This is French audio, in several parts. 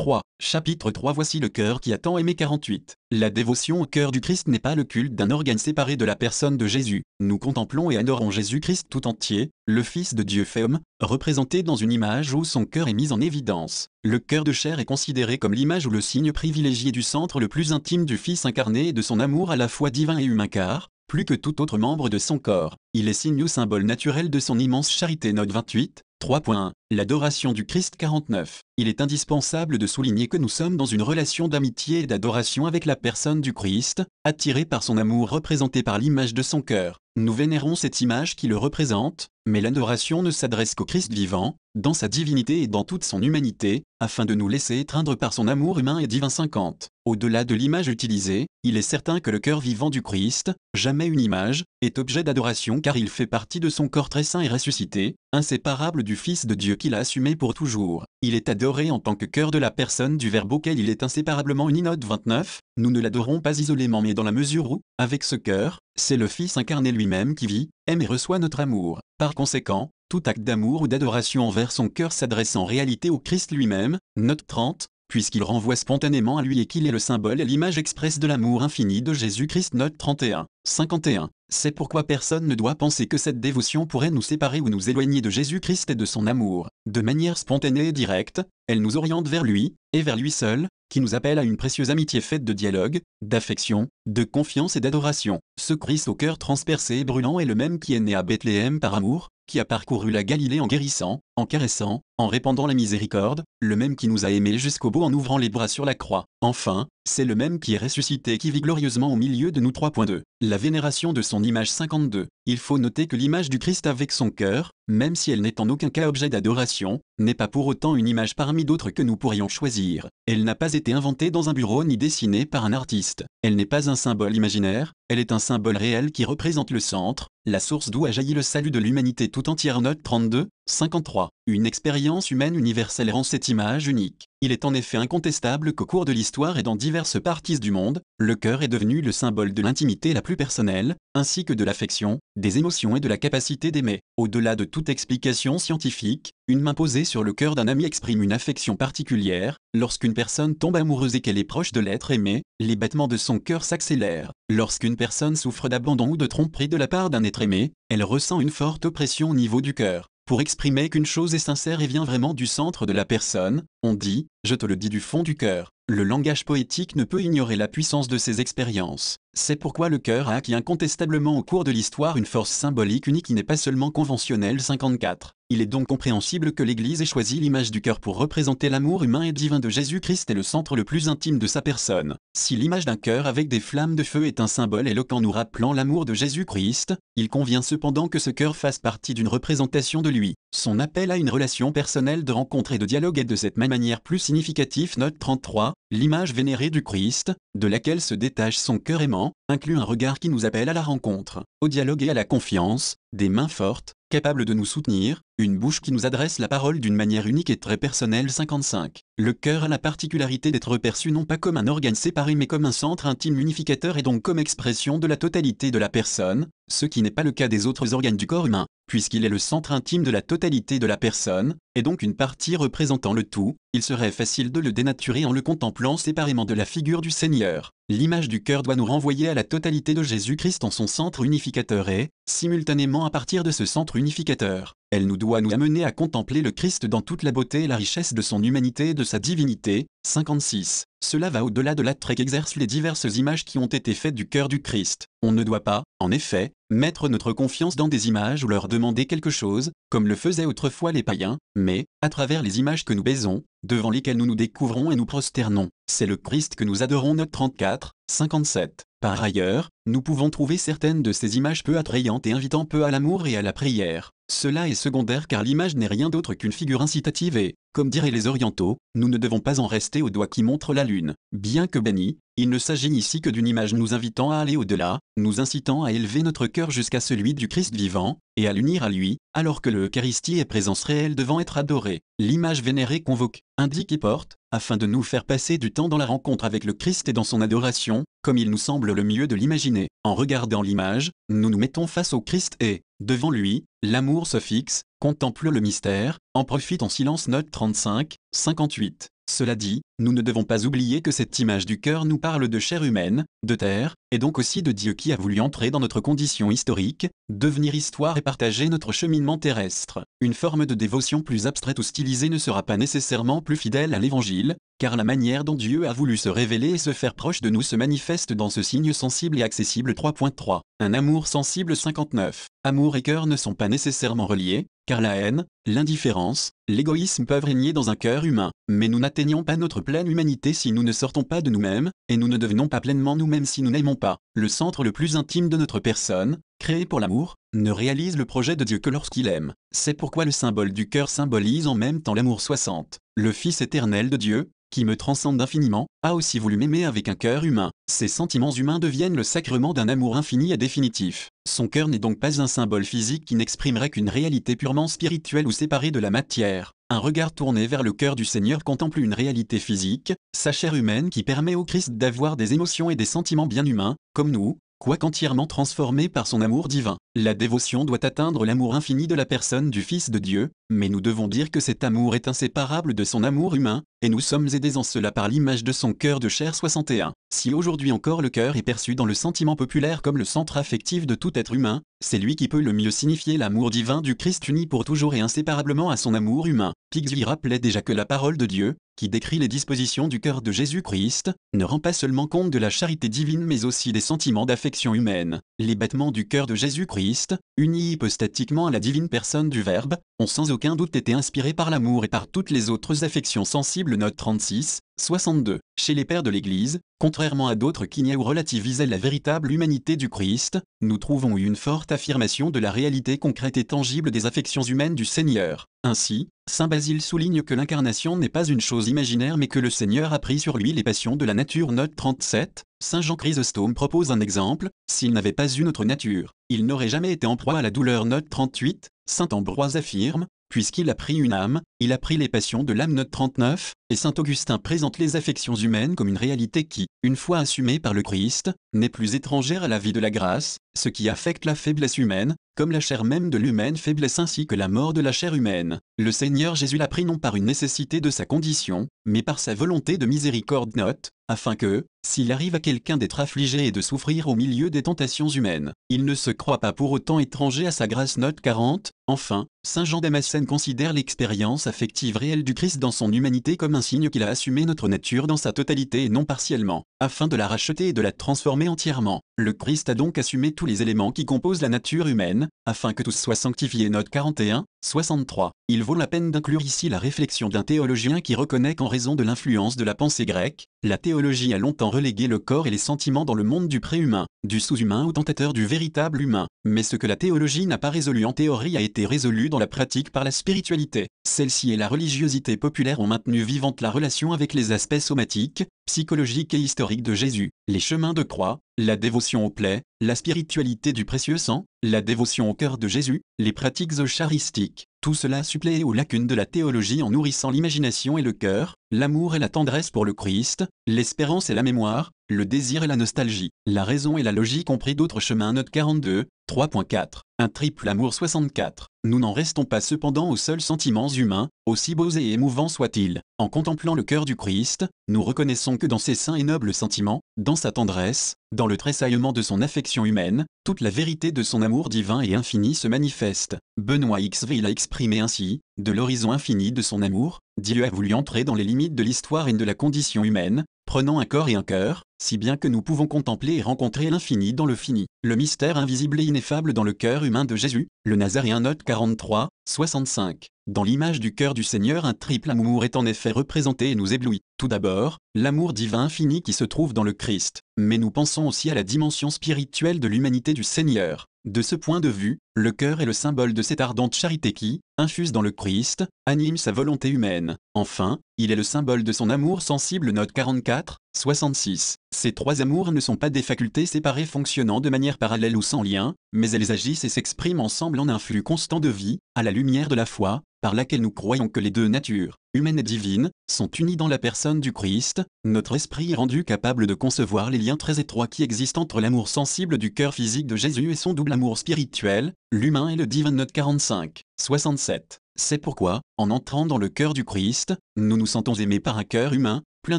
3. Chapitre 3. Voici le cœur qui a tant aimé. 48. La dévotion au cœur du Christ n'est pas le culte d'un organe séparé de la personne de Jésus. Nous contemplons et adorons Jésus-Christ tout entier, le Fils de Dieu fait homme, représenté dans une image où son cœur est mis en évidence. Le cœur de chair est considéré comme l'image ou le signe privilégié du centre le plus intime du Fils incarné et de son amour à la fois divin et humain car, plus que tout autre membre de son corps, il est signe ou symbole naturel de son immense charité. Note 28. 3. L'adoration du Christ. 49. Il est indispensable de souligner que nous sommes dans une relation d'amitié et d'adoration avec la personne du Christ, attirés par son amour représenté par l'image de son cœur. Nous vénérons cette image qui le représente, mais l'adoration ne s'adresse qu'au Christ vivant, dans sa divinité et dans toute son humanité, afin de nous laisser étreindre par son amour humain et divin. 50. Au-delà de l'image utilisée, il est certain que le cœur vivant du Christ, jamais une image, est objet d'adoration car il fait partie de son corps très saint et ressuscité, inséparable du Fils de Dieu qu'il a assumé pour toujours. Il est adoré en tant que cœur de la personne du Verbe auquel il est inséparablement uni. Note 29. Nous ne l'adorons pas isolément mais dans la mesure où, avec ce cœur, c'est le Fils incarné lui-même qui vit, aime et reçoit notre amour. Par conséquent, tout acte d'amour ou d'adoration envers son cœur s'adresse en réalité au Christ lui-même. Note 30. Puisqu'il renvoie spontanément à lui et qu'il est le symbole et l'image expresse de l'amour infini de Jésus-Christ. Note 31. 51. C'est pourquoi personne ne doit penser que cette dévotion pourrait nous séparer ou nous éloigner de Jésus-Christ et de son amour. De manière spontanée et directe, elle nous oriente vers lui, et vers lui seul, qui nous appelle à une précieuse amitié faite de dialogue, d'affection, de confiance et d'adoration. Ce Christ au cœur transpercé et brûlant est le même qui est né à Bethléem par amour, qui a parcouru la Galilée en guérissant, en caressant, en répandant la miséricorde, le même qui nous a aimés jusqu'au bout en ouvrant les bras sur la croix. Enfin, c'est le même qui est ressuscité et qui vit glorieusement au milieu de nous. 3.2. La vénération de son image. 52. Il faut noter que l'image du Christ avec son cœur, même si elle n'est en aucun cas objet d'adoration, n'est pas pour autant une image parmi d'autres que nous pourrions choisir. Elle n'a pas été inventée dans un bureau ni dessinée par un artiste. Elle n'est pas un symbole imaginaire, elle est un symbole réel qui représente le centre, la source d'où a jailli le salut de l'humanité tout entière. Note 32. 53. Une expérience humaine universelle rend cette image unique. Il est en effet incontestable qu'au cours de l'histoire et dans diverses parties du monde, le cœur est devenu le symbole de l'intimité la plus personnelle, ainsi que de l'affection, des émotions et de la capacité d'aimer. Au-delà de toute explication scientifique, une main posée sur le cœur d'un ami exprime une affection particulière. Lorsqu'une personne tombe amoureuse et qu'elle est proche de l'être aimé, les battements de son cœur s'accélèrent. Lorsqu'une personne souffre d'abandon ou de tromperie de la part d'un être aimé, elle ressent une forte oppression au niveau du cœur. Pour exprimer qu'une chose est sincère et vient vraiment du centre de la personne, on dit « je te le dis du fond du cœur ». Le langage poétique ne peut ignorer la puissance de ces expériences. C'est pourquoi le cœur a acquis incontestablement au cours de l'histoire une force symbolique unique qui n'est pas seulement conventionnelle. 54. Il est donc compréhensible que l'Église ait choisi l'image du cœur pour représenter l'amour humain et divin de Jésus-Christ et le centre le plus intime de sa personne. Si l'image d'un cœur avec des flammes de feu est un symbole éloquent nous rappelant l'amour de Jésus-Christ, il convient cependant que ce cœur fasse partie d'une représentation de lui. Son appel à une relation personnelle de rencontre et de dialogue est de cette même manière plus significatif. Note 33. L'image vénérée du Christ, de laquelle se détache son cœur aimant, inclut un regard qui nous appelle à la rencontre, au dialogue et à la confiance, des mains fortes, capables de nous soutenir, une bouche qui nous adresse la parole d'une manière unique et très personnelle. 55. Le cœur a la particularité d'être perçu non pas comme un organe séparé mais comme un centre intime unificateur et donc comme expression de la totalité de la personne, ce qui n'est pas le cas des autres organes du corps humain, puisqu'il est le centre intime de la totalité de la personne, et donc une partie représentant le tout. Il serait facile de le dénaturer en le contemplant séparément de la figure du Seigneur. L'image du cœur doit nous renvoyer à la totalité de Jésus-Christ en son centre unificateur et, simultanément à partir de ce centre unificateur, elle nous doit nous amener à contempler le Christ dans toute la beauté et la richesse de son humanité et de sa divinité. 56. Cela va au-delà de l'attrait qu'exercent les diverses images qui ont été faites du cœur du Christ. On ne doit pas, en effet, mettre notre confiance dans des images ou leur demander quelque chose, comme le faisaient autrefois les païens, mais, à travers les images que nous baisons, devant lesquelles nous nous découvrons et nous prosternons. C'est le Christ que nous adorons. Note 34. 57. Par ailleurs, nous pouvons trouver certaines de ces images peu attrayantes et invitant peu à l'amour et à la prière. Cela est secondaire car l'image n'est rien d'autre qu'une figure incitative et, comme diraient les orientaux, nous ne devons pas en rester au doigt qui montre la lune. Bien que béni, il ne s'agit ici que d'une image nous invitant à aller au-delà, nous incitant à élever notre cœur jusqu'à celui du Christ vivant, et à l'unir à lui, alors que l'Eucharistie est présence réelle devant être adorée. L'image vénérée convoque, indique et porte, afin de nous faire passer du temps dans la rencontre avec le Christ et dans son adoration, comme il nous semble le mieux de l'imaginer. En regardant l'image, nous nous mettons face au Christ et, devant lui, l'amour se fixe, contemple le mystère, en profite en silence. Note 35, 58. Cela dit, nous ne devons pas oublier que cette image du cœur nous parle de chair humaine, de terre, et donc aussi de Dieu qui a voulu entrer dans notre condition historique, devenir histoire et partager notre cheminement terrestre. Une forme de dévotion plus abstraite ou stylisée ne sera pas nécessairement plus fidèle à l'Évangile, car la manière dont Dieu a voulu se révéler et se faire proche de nous se manifeste dans ce signe sensible et accessible 3.3. Un amour sensible 59. Amour et cœur ne sont pas nécessairement reliés, car la haine, l'indifférence, l'égoïsme peuvent régner dans un cœur humain. Mais nous n'atteignons pas notre pleine humanité si nous ne sortons pas de nous-mêmes, et nous ne devenons pas pleinement nous-mêmes si nous n'aimons pas. Le centre le plus intime de notre personne, créé pour l'amour, ne réalise le projet de Dieu que lorsqu'il aime. C'est pourquoi le symbole du cœur symbolise en même temps l'amour 60. Le Fils éternel de Dieu, qui me transcende infiniment, a aussi voulu m'aimer avec un cœur humain. Ces sentiments humains deviennent le sacrement d'un amour infini et définitif. Son cœur n'est donc pas un symbole physique qui n'exprimerait qu'une réalité purement spirituelle ou séparée de la matière. Un regard tourné vers le cœur du Seigneur contemple une réalité physique, sa chair humaine qui permet au Christ d'avoir des émotions et des sentiments bien humains, comme nous, quoique entièrement transformé par son amour divin. La dévotion doit atteindre l'amour infini de la personne du Fils de Dieu, mais nous devons dire que cet amour est inséparable de son amour humain, et nous sommes aidés en cela par l'image de son cœur de chair 61. Si aujourd'hui encore le cœur est perçu dans le sentiment populaire comme le centre affectif de tout être humain, c'est lui qui peut le mieux signifier l'amour divin du Christ uni pour toujours et inséparablement à son amour humain. Pigsby rappelait déjà que la parole de Dieu, qui décrit les dispositions du cœur de Jésus-Christ, ne rend pas seulement compte de la charité divine mais aussi des sentiments d'affection humaine. Les battements du cœur de Jésus-Christ, unis hypostatiquement à la divine personne du Verbe, ont sans aucun doute été inspirés par l'amour et par toutes les autres affections sensibles. Note 36, 62. Chez les pères de l'Église, contrairement à d'autres qui niaient ou relativisaient la véritable humanité du Christ, nous trouvons une forte affirmation de la réalité concrète et tangible des affections humaines du Seigneur. Ainsi, saint Basile souligne que l'incarnation n'est pas une chose imaginaire mais que le Seigneur a pris sur lui les passions de la nature. Note 37. Saint Jean Chrysostome propose un exemple: s'il n'avait pas eu notre nature, il n'aurait jamais été en proie à la douleur. Note 38. Saint Ambroise affirme: puisqu'il a pris une âme, il a pris les passions de l'âme. Note 39. Et saint Augustin présente les affections humaines comme une réalité qui, une fois assumée par le Christ, n'est plus étrangère à la vie de la grâce, ce qui affecte la faiblesse humaine, comme la chair même de l'humaine faiblesse ainsi que la mort de la chair humaine. Le Seigneur Jésus l'a pris non par une nécessité de sa condition, mais par sa volonté de miséricorde. Note, afin que, s'il arrive à quelqu'un d'être affligé et de souffrir au milieu des tentations humaines, il ne se croit pas pour autant étranger à sa grâce. Note 40. Enfin, saint Jean Damascène considère l'expérience affective réelle du Christ dans son humanité comme un signe qu'il a assumé notre nature dans sa totalité et non partiellement, afin de la racheter et de la transformer entièrement. Le Christ a donc assumé tous les éléments qui composent la nature humaine, afin que tous soient sanctifiés. Note 41, 63. Il vaut la peine d'inclure ici la réflexion d'un théologien qui reconnaît qu'en raison de l'influence de la pensée grecque, la théologie a longtemps relégué le corps et les sentiments dans le monde du préhumain, du sous-humain ou tentateur du véritable humain. Mais ce que la théologie n'a pas résolu en théorie a été résolu dans la pratique par la spiritualité. Celle-ci et la religiosité populaire ont maintenu vivante la relation avec les aspects somatiques, psychologiques et historiques de Jésus, les chemins de croix, la dévotion aux plaies, la spiritualité du précieux sang, la dévotion au cœur de Jésus, les pratiques eucharistiques. Tout cela supplée aux lacunes de la théologie en nourrissant l'imagination et le cœur, l'amour et la tendresse pour le Christ, l'espérance et la mémoire, le désir et la nostalgie. La raison et la logique ont pris d'autres chemins. Note 42, 3.4. Un triple amour 64. Nous n'en restons pas cependant aux seuls sentiments humains, aussi beaux et émouvants soient-ils. En contemplant le cœur du Christ, nous reconnaissons que dans ses saints et nobles sentiments, dans sa tendresse, dans le tressaillement de son affection humaine, toute la vérité de son amour divin et infini se manifeste. Benoît XV l'a exprimé ainsi: de l'horizon infini de son amour, Dieu a voulu entrer dans les limites de l'histoire et de la condition humaine, prenant un corps et un cœur, si bien que nous pouvons contempler et rencontrer l'infini dans le fini. Le mystère invisible et ineffable dans le cœur humain de Jésus, le Nazaréen. Note 43, 65. Dans l'image du cœur du Seigneur, un triple amour est en effet représenté et nous éblouit. Tout d'abord, l'amour divin infini qui se trouve dans le Christ, mais nous pensons aussi à la dimension spirituelle de l'humanité du Seigneur. De ce point de vue, le cœur est le symbole de cette ardente charité qui, infuse dans le Christ, anime sa volonté humaine. Enfin, il est le symbole de son amour sensible. Note 44, 66. Ces trois amours ne sont pas des facultés séparées fonctionnant de manière parallèle ou sans lien, mais elles agissent et s'expriment ensemble en un flux constant de vie, à la lumière de la foi, par laquelle nous croyons que les deux natures, humaine et divine, sont unies dans la personne du Christ. Notre esprit est rendu capable de concevoir les liens très étroits qui existent entre l'amour sensible du cœur physique de Jésus et son double amour spirituel, l'humain et le divin. Note 45, 67. C'est pourquoi, en entrant dans le cœur du Christ, nous nous sentons aimés par un cœur humain, plein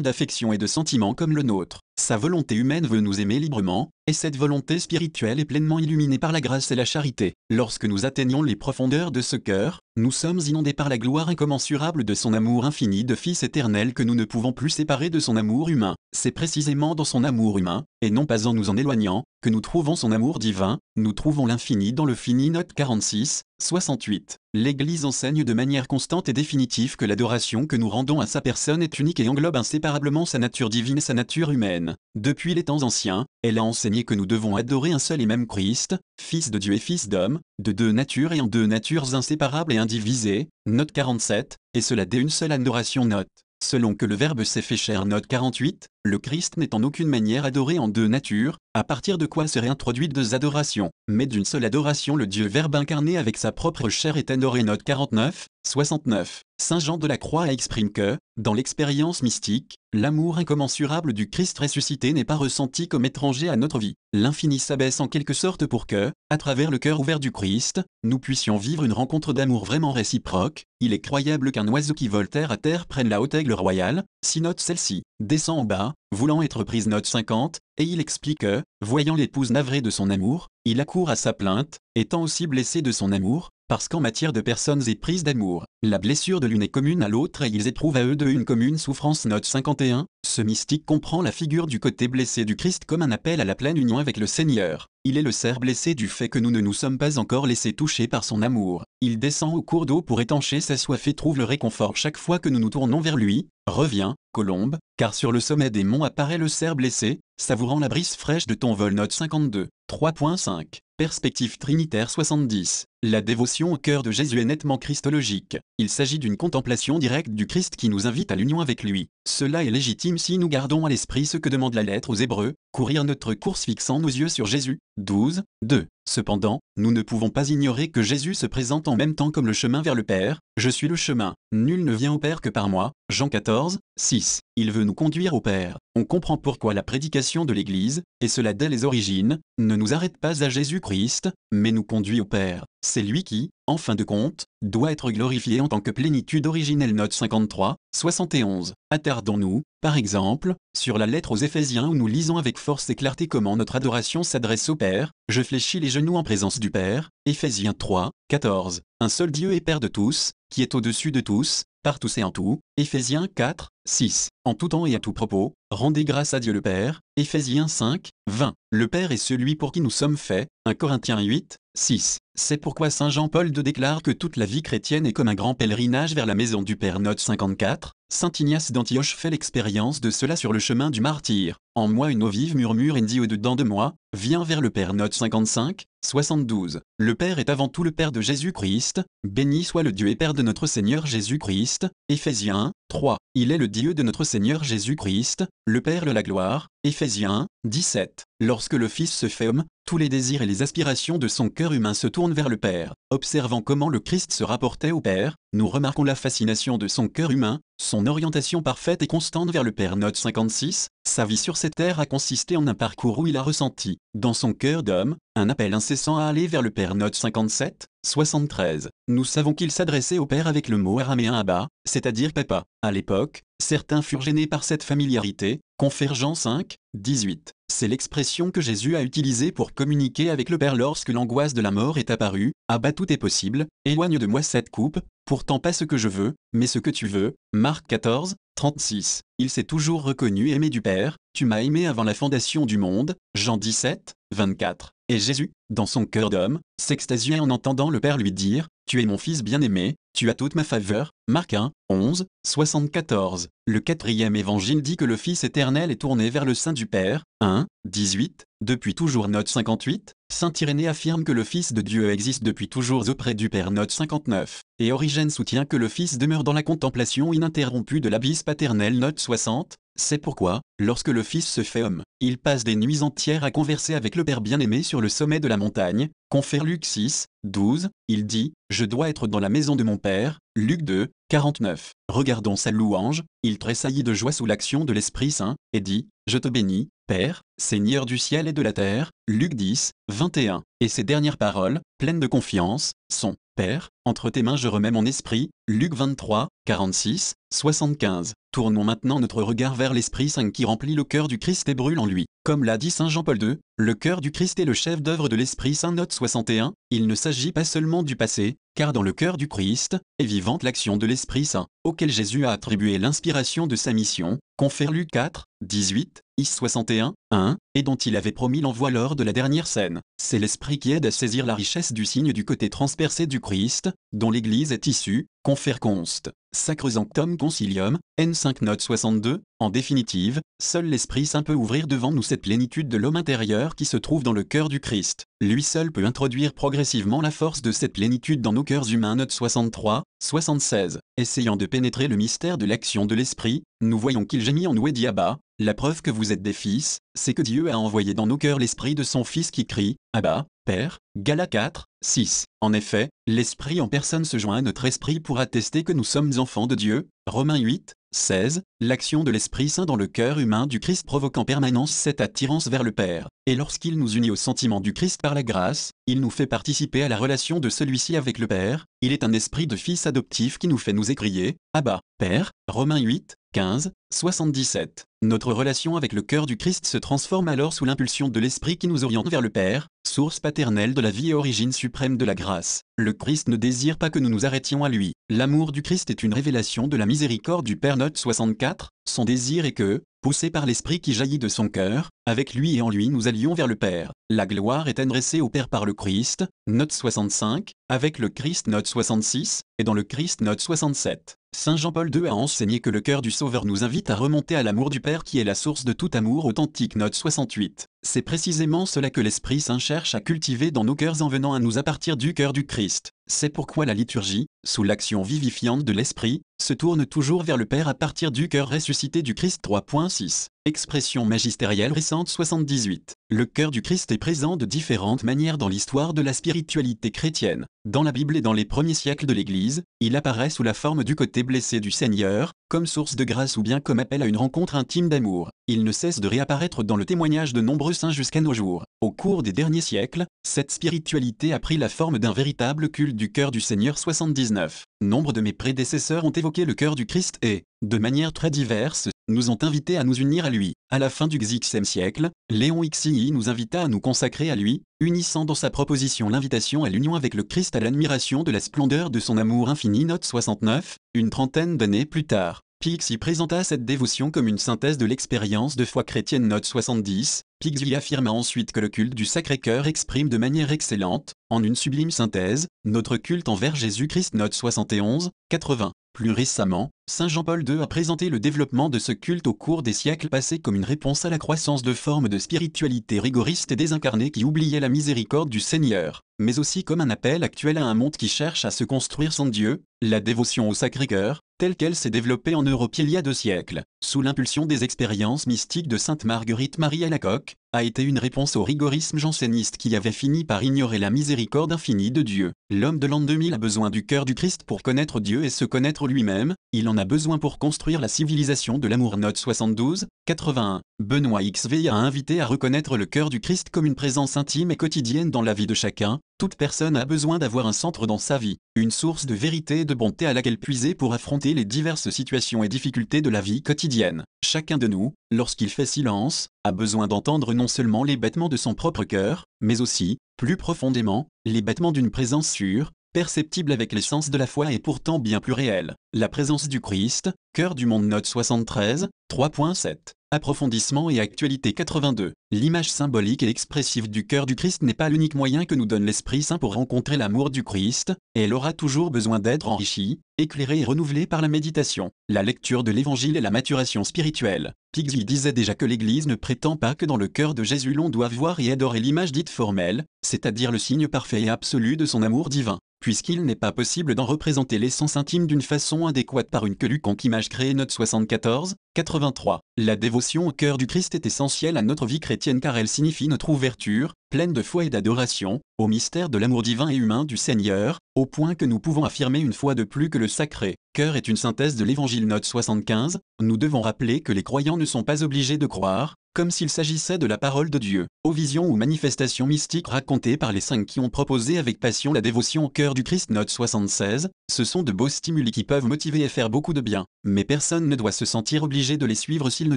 d'affection et de sentiments comme le nôtre. Sa volonté humaine veut nous aimer librement, et cette volonté spirituelle est pleinement illuminée par la grâce et la charité. Lorsque nous atteignons les profondeurs de ce cœur, nous sommes inondés par la gloire incommensurable de son amour infini de Fils éternel que nous ne pouvons plus séparer de son amour humain. C'est précisément dans son amour humain, et non pas en nous en éloignant, que nous trouvons son amour divin, nous trouvons l'infini dans le fini. Note 46, 68. L'Église enseigne de manière constante et définitive que l'adoration que nous rendons à sa personne est unique et englobe inséparablement sa nature divine et sa nature humaine. Depuis les temps anciens, elle a enseigné que nous devons adorer un seul et même Christ, Fils de Dieu et Fils d'homme, de deux natures et en deux natures inséparables et indivisées. Note 47, et cela dès une seule adoration. Note. Selon que le Verbe s'est fait chair. Note 48, le Christ n'est en aucune manière adoré en deux natures, à partir de quoi seraient introduites deux adorations, mais d'une seule adoration le Dieu Verbe incarné avec sa propre chair est adoré. Note 49, 69. Saint Jean de la Croix exprime que, dans l'expérience mystique, l'amour incommensurable du Christ ressuscité n'est pas ressenti comme étranger à notre vie. L'infini s'abaisse en quelque sorte pour que, à travers le cœur ouvert du Christ, nous puissions vivre une rencontre d'amour vraiment réciproque. Il est croyable qu'un oiseau qui vole terre à terre prenne la haute aigle royale, si note celle-ci, descend en bas, voulant être prise. Note 50, et il explique que, voyant l'épouse navrée de son amour, il accourt à sa plainte, étant aussi blessé de son amour, parce qu'en matière de personnes éprises d'amour, la blessure de l'une est commune à l'autre et ils éprouvent à eux deux une commune souffrance. Note 51, ce mystique comprend la figure du côté blessé du Christ comme un appel à la pleine union avec le Seigneur. Il est le cerf blessé du fait que nous ne nous sommes pas encore laissés toucher par son amour. Il descend au cours d'eau pour étancher sa soif et trouve le réconfort chaque fois que nous nous tournons vers lui. Revient, colombe, car sur le sommet des monts apparaît le cerf blessé, savourant la brise fraîche de ton vol. Note 52, 3.5. Perspective trinitaire 70. La dévotion au cœur de Jésus est nettement christologique. Il s'agit d'une contemplation directe du Christ qui nous invite à l'union avec lui. Cela est légitime si nous gardons à l'esprit ce que demande la lettre aux Hébreux, courir notre course fixant nos yeux sur Jésus. 12, 2. Cependant, nous ne pouvons pas ignorer que Jésus se présente en même temps comme le chemin vers le Père. Je suis le chemin. Nul ne vient au Père que par moi. Jean 14, 6. Il veut nous conduire au Père. On comprend pourquoi la prédication de l'Église, et cela dès les origines, ne nous arrête pas à Jésus-Christ, mais nous conduit au Père. C'est lui qui, en fin de compte, doit être glorifié en tant que plénitude originelle. Note 53, 71. Attardons-nous, par exemple, sur la lettre aux Éphésiens où nous lisons avec force et clarté comment notre adoration s'adresse au Père. Je fléchis les genoux en présence du Père. Éphésiens 3, 14. Un seul Dieu et Père de tous, qui est au-dessus de tous, par tous et en tout. Éphésiens 4, 6. En tout temps et à tout propos, rendez grâce à Dieu le Père. Éphésiens 5, 20. Le Père est celui pour qui nous sommes faits. 1 Corinthiens 8, 6. C'est pourquoi saint Jean-Paul II déclare que toute la vie chrétienne est comme un grand pèlerinage vers la maison du Père. Note 54. Saint Ignace d'Antioche fait l'expérience de cela sur le chemin du martyr. En moi une eau vive murmure et dit au-dedans de moi, viens vers le Père. Note 55, 72. Le Père est avant tout le Père de Jésus-Christ. Béni soit le Dieu et Père de notre Seigneur Jésus-Christ. Éphésiens 1, 3. Il est le Dieu de notre Seigneur Jésus-Christ, le Père de la gloire. Éphésiens 1, 17. Lorsque le Fils se fait homme, tous les désirs et les aspirations de son cœur humain se tournent vers le Père. Observant comment le Christ se rapportait au Père, nous remarquons la fascination de son cœur humain, son orientation parfaite et constante vers le Père. Note 56. Sa vie sur cette terre a consisté en un parcours où il a ressenti, dans son cœur d'homme, un appel incessant à aller vers le Père. Note 57, 73. Nous savons qu'il s'adressait au Père avec le mot araméen Abba, c'est-à-dire papa. À l'époque, certains furent gênés par cette familiarité. Confère Jean 5, 18. C'est l'expression que Jésus a utilisée pour communiquer avec le Père lorsque l'angoisse de la mort est apparue. Abba, tout est possible, éloigne de moi cette coupe, pourtant pas ce que je veux, mais ce que tu veux. Marc 14, 36. Il s'est toujours reconnu aimé du Père. Tu m'as aimé avant la fondation du monde. Jean 17, 24. Et Jésus, dans son cœur d'homme, s'extasiait en entendant le Père lui dire, tu es mon Fils bien-aimé, tu as toute ma faveur. Marc 1, 11, 74. Le quatrième évangile dit que le Fils éternel est tourné vers le sein du Père. 1, 18. Depuis toujours. Note 58. Saint Irénée affirme que le Fils de Dieu existe depuis toujours auprès du Père. Note 59. Et Origène soutient que le Fils demeure dans la contemplation ininterrompue de l'abysse paternel. Note 60. C'est pourquoi, lorsque le Fils se fait homme, il passe des nuits entières à converser avec le Père bien-aimé sur le sommet de la montagne. Confère Luc 6, 12, il dit « Je dois être dans la maison de mon Père ». Luc 2, 49. Regardons sa louange, il tressaillit de joie sous l'action de l'Esprit Saint, et dit « Je te bénis, Père, Seigneur du ciel et de la terre ». Luc 10, 21. Et ces dernières paroles, pleines de confiance, sont Père, entre tes mains je remets mon esprit. Luc 23, 46, 75. Tournons maintenant notre regard vers l'Esprit Saint qui remplit le cœur du Christ et brûle en lui. Comme l'a dit Saint Jean-Paul II, le cœur du Christ est le chef-d'œuvre de l'Esprit Saint. Note 61, il ne s'agit pas seulement du passé, car dans le cœur du Christ est vivante l'action de l'Esprit Saint, auquel Jésus a attribué l'inspiration de sa mission, confère Luc 4, 18, Is 61, 1, et dont il avait promis l'envoi lors de la dernière scène. C'est l'Esprit qui aide à saisir la richesse du signe du côté transpercé du Christ, dont l'Église est issue, confère Const. Sacrosanctum Concilium, N5 note 62, en définitive, seul l'Esprit Saint peut ouvrir devant nous cette plénitude de l'homme intérieur qui se trouve dans le cœur du Christ. Lui seul peut introduire progressivement la force de cette plénitude dans nos cœurs humains. Note 63, 76. Essayant de pénétrer le mystère de l'action de l'Esprit, nous voyons qu'il gémit en nous et dit Abba, la preuve que vous êtes des fils, c'est que Dieu a envoyé dans nos cœurs l'Esprit de son Fils qui crie, Abba, Père, Galates 4, 6. En effet, l'Esprit en personne se joint à notre esprit pour attester que nous sommes enfants de Dieu, Romains 8, 16. L'action de l'Esprit Saint dans le cœur humain du Christ provoque en permanence cette attirance vers le Père, et lorsqu'il nous unit au sentiment du Christ par la grâce, il nous fait participer à la relation de celui-ci avec le Père. Il est un esprit de fils adoptif qui nous fait nous écrier, Abba, Père, Romains 8, 15, 77. Notre relation avec le cœur du Christ se transforme alors sous l'impulsion de l'Esprit qui nous oriente vers le Père, source paternelle de la vie et origine suprême de la grâce. Le Christ ne désire pas que nous nous arrêtions à lui. L'amour du Christ est une révélation de la miséricorde du Père. Note 64, son désir est que, poussés par l'Esprit qui jaillit de son cœur, avec lui et en lui nous allions vers le Père. La gloire est adressée au Père par le Christ, note 65, avec le Christ note 66, et dans le Christ note 67. Saint Jean-Paul II a enseigné que le cœur du Sauveur nous invite à remonter à l'amour du Père qui est la source de tout amour authentique. Note 68. C'est précisément cela que l'Esprit Saint cherche à cultiver dans nos cœurs en venant à nous à partir du cœur du Christ. C'est pourquoi la liturgie, sous l'action vivifiante de l'Esprit, se tourne toujours vers le Père à partir du cœur ressuscité du Christ. 3.6. Expression magistérielle récente 78. Le cœur du Christ est présent de différentes manières dans l'histoire de la spiritualité chrétienne. Dans la Bible et dans les premiers siècles de l'Église, il apparaît sous la forme du côté blessé du Seigneur, comme source de grâce ou bien comme appel à une rencontre intime d'amour. Il ne cesse de réapparaître dans le témoignage de nombreux saints jusqu'à nos jours. Au cours des derniers siècles, cette spiritualité a pris la forme d'un véritable culte du cœur du Seigneur. 79. Nombre de mes prédécesseurs ont évoqué le cœur du Christ et, de manière très diverse, nous ont invités à nous unir à lui. À la fin du XIe siècle, Léon XII nous invita à nous consacrer à lui, unissant dans sa proposition l'invitation à l'union avec le Christ à l'admiration de la splendeur de son amour infini. Note 69, une trentaine d'années plus tard, Pixy présenta cette dévotion comme une synthèse de l'expérience de foi chrétienne. Note 70, Pixy affirma ensuite que le culte du Sacré-Cœur exprime de manière excellente, en une sublime synthèse, notre culte envers Jésus-Christ. Note 71, 80. Plus récemment, Saint Jean-Paul II a présenté le développement de ce culte au cours des siècles passés comme une réponse à la croissance de formes de spiritualité rigoriste et désincarnée qui oubliaient la miséricorde du Seigneur, mais aussi comme un appel actuel à un monde qui cherche à se construire sans Dieu. La dévotion au Sacré-Cœur, telle qu'elle s'est développée en Europe il y a 2 siècles, sous l'impulsion des expériences mystiques de Sainte Marguerite Marie Alacoque, a été une réponse au rigorisme janséniste qui avait fini par ignorer la miséricorde infinie de Dieu. L'homme de l'an 2000 a besoin du cœur du Christ pour connaître Dieu et se connaître lui-même, il en a besoin pour construire la civilisation de l'amour. Note 72, 81. Benoît XVI a invité à reconnaître le cœur du Christ comme une présence intime et quotidienne dans la vie de chacun. Toute personne a besoin d'avoir un centre dans sa vie, une source de vérité et de bonté à laquelle puiser pour affronter les diverses situations et difficultés de la vie quotidienne. Chacun de nous, lorsqu'il fait silence, a besoin d'entendre non seulement les battements de son propre cœur, mais aussi, plus profondément, les battements d'une présence sûre, perceptible avec l'essence de la foi et pourtant bien plus réelle. La présence du Christ, cœur du monde. Note 73, 3.7. Approfondissement et actualité 82. L'image symbolique et expressive du cœur du Christ n'est pas l'unique moyen que nous donne l'Esprit Saint pour rencontrer l'amour du Christ, et elle aura toujours besoin d'être enrichie, éclairée et renouvelée par la méditation, la lecture de l'Évangile et la maturation spirituelle. Pixy disait déjà que l'Église ne prétend pas que dans le cœur de Jésus l'on doit voir et adorer l'image dite formelle, c'est-à-dire le signe parfait et absolu de son amour divin, puisqu'il n'est pas possible d'en représenter l'essence intime d'une façon adéquate par une quelconque image créée. Note 74, 83. La dévotion au cœur du Christ est essentielle à notre vie chrétienne car elle signifie notre ouverture, pleine de foi et d'adoration, au mystère de l'amour divin et humain du Seigneur, au point que nous pouvons affirmer une fois de plus que le sacré cœur est une synthèse de l'Évangile. Note 75. Nous devons rappeler que les croyants ne sont pas obligés de croire, comme s'il s'agissait de la parole de Dieu, aux visions ou manifestations mystiques racontées par les saints qui ont proposé avec passion la dévotion au cœur du Christ. Note 76. Ce sont de beaux stimuli qui peuvent motiver et faire beaucoup de bien, mais personne ne doit se sentir obligé de les suivre s'il ne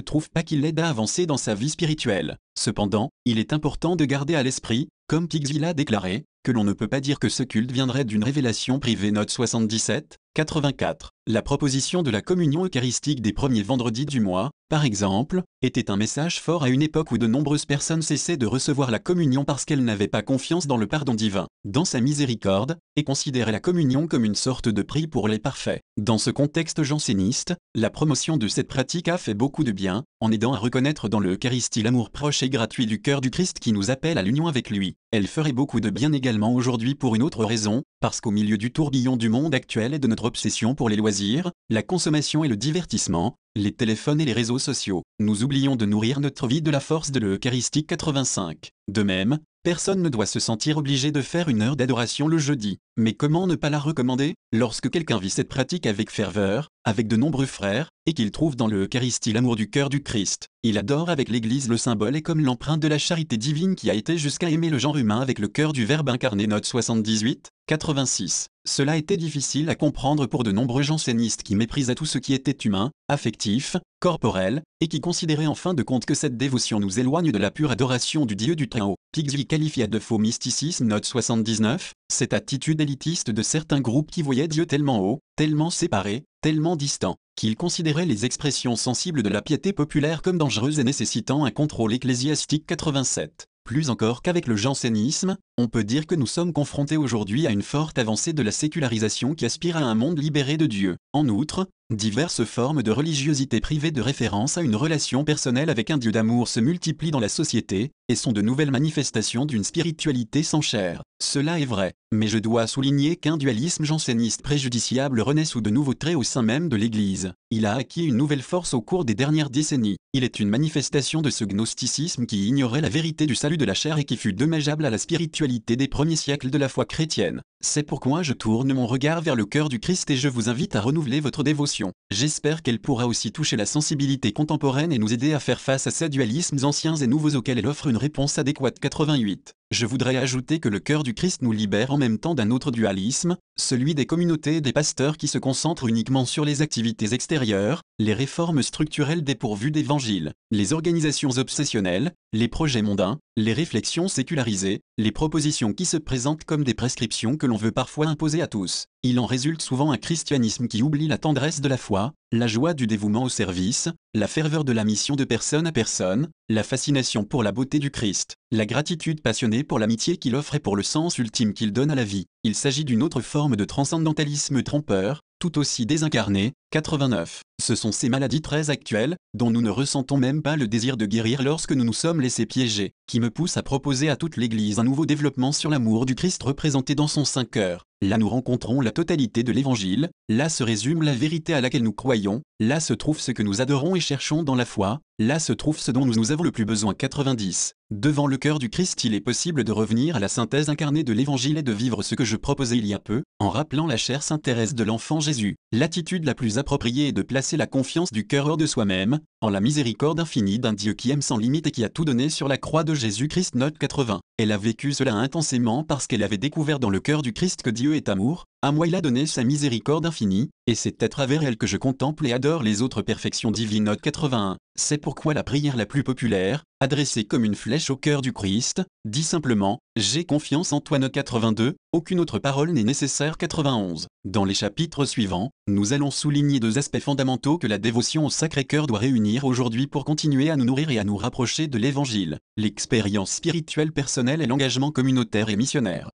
trouve pas qu'ils l'aident à avancer dans sa vie spirituelle. Cependant, il est important de garder à l'esprit, comme Pigsville l'a déclaré, que l'on ne peut pas dire que ce culte viendrait d'une révélation privée. Note 77. 84. La proposition de la communion eucharistique des premiers vendredis du mois, par exemple, était un message fort à une époque où de nombreuses personnes cessaient de recevoir la communion parce qu'elles n'avaient pas confiance dans le pardon divin, dans sa miséricorde, et considéraient la communion comme une sorte de prix pour les parfaits. Dans ce contexte janséniste, la promotion de cette pratique a fait beaucoup de bien, en aidant à reconnaître dans l'Eucharistie l'amour proche et gratuit du cœur du Christ qui nous appelle à l'union avec lui. Elle ferait beaucoup de bien également aujourd'hui pour une autre raison, parce qu'au milieu du tourbillon du monde actuel et de notre obsession pour les loisirs, la consommation et le divertissement, les téléphones et les réseaux sociaux, nous oublions de nourrir notre vie de la force de l'Eucharistie. 85. De même, personne ne doit se sentir obligé de faire une heure d'adoration le jeudi. Mais comment ne pas la recommander? Lorsque quelqu'un vit cette pratique avec ferveur, avec de nombreux frères, et qu'il trouve dans l'Eucharistie l'amour du cœur du Christ, il adore avec l'Église le symbole et comme l'empreinte de la charité divine qui a été jusqu'à aimer le genre humain avec le cœur du Verbe incarné. Note 78. 86. Cela était difficile à comprendre pour de nombreux jansénistes qui méprisaient tout ce qui était humain, affectif, corporel, et qui considéraient en fin de compte que cette dévotion nous éloigne de la pure adoration du Dieu du Très-Haut. Pigsville qualifia de faux mysticisme. Note 79. Cette attitude élitiste de certains groupes qui voyaient Dieu tellement haut, tellement séparé, tellement distant, qu'ils considéraient les expressions sensibles de la piété populaire comme dangereuses et nécessitant un contrôle ecclésiastique. 87. Plus encore qu'avec le jansénisme, on peut dire que nous sommes confrontés aujourd'hui à une forte avancée de la sécularisation qui aspire à un monde libéré de Dieu. En outre, diverses formes de religiosité privée de référence à une relation personnelle avec un Dieu d'amour se multiplient dans la société, et sont de nouvelles manifestations d'une spiritualité sans chair. Cela est vrai, mais je dois souligner qu'un dualisme janséniste préjudiciable renaît sous de nouveaux traits au sein même de l'Église. Il a acquis une nouvelle force au cours des dernières décennies. Il est une manifestation de ce gnosticisme qui ignorait la vérité du salut de la chair et qui fut dommageable à la spiritualité des premiers siècles de la foi chrétienne. C'est pourquoi je tourne mon regard vers le cœur du Christ et je vous invite à renouveler votre dévotion. J'espère qu'elle pourra aussi toucher la sensibilité contemporaine et nous aider à faire face à ces dualismes anciens et nouveaux auxquels elle offre une réponse adéquate. 88. Je voudrais ajouter que le cœur du Christ nous libère en même temps d'un autre dualisme, celui des communautés et des pasteurs qui se concentrent uniquement sur les activités extérieures, les réformes structurelles dépourvues d'évangile, les organisations obsessionnelles, les projets mondains, les réflexions sécularisées, les propositions qui se présentent comme des prescriptions que l'on veut parfois imposer à tous. Il en résulte souvent un christianisme qui oublie la tendresse de la foi, la joie du dévouement au service, la ferveur de la mission de personne à personne, la fascination pour la beauté du Christ, la gratitude passionnée pour l'amitié qu'il offre et pour le sens ultime qu'il donne à la vie. Il s'agit d'une autre forme de transcendantalisme trompeur, tout aussi désincarné. 89. Ce sont ces maladies très actuelles, dont nous ne ressentons même pas le désir de guérir lorsque nous nous sommes laissés piéger, qui me poussent à proposer à toute l'Église un nouveau développement sur l'amour du Christ représenté dans son saint cœur. Là nous rencontrons la totalité de l'Évangile, là se résume la vérité à laquelle nous croyons, là se trouve ce que nous adorons et cherchons dans la foi, là se trouve ce dont nous avons le plus besoin. 90. Devant le cœur du Christ, il est possible de revenir à la synthèse incarnée de l'Évangile et de vivre ce que je proposais il y a peu, en rappelant la chère Sainte Thérèse de l'Enfant Jésus. L'attitude la plus appropriée est de placer la confiance du cœur hors de soi-même, en la miséricorde infinie d'un Dieu qui aime sans limite et qui a tout donné sur la croix de Jésus-Christ. Note 80. Elle a vécu cela intensément parce qu'elle avait découvert dans le cœur du Christ que Dieu est amour. À moi il a donné sa miséricorde infinie, et c'est à travers elle que je contemple et adore les autres perfections divines. Note 81. C'est pourquoi la prière la plus populaire, adressée comme une flèche au cœur du Christ, dit simplement « J'ai confiance en toi ». Note 82. Aucune autre parole n'est nécessaire. 91. Dans les chapitres suivants, nous allons souligner deux aspects fondamentaux que la dévotion au Sacré-Cœur doit réunir aujourd'hui pour continuer à nous nourrir et à nous rapprocher de l'Évangile, l'expérience spirituelle personnelle et l'engagement communautaire et missionnaire.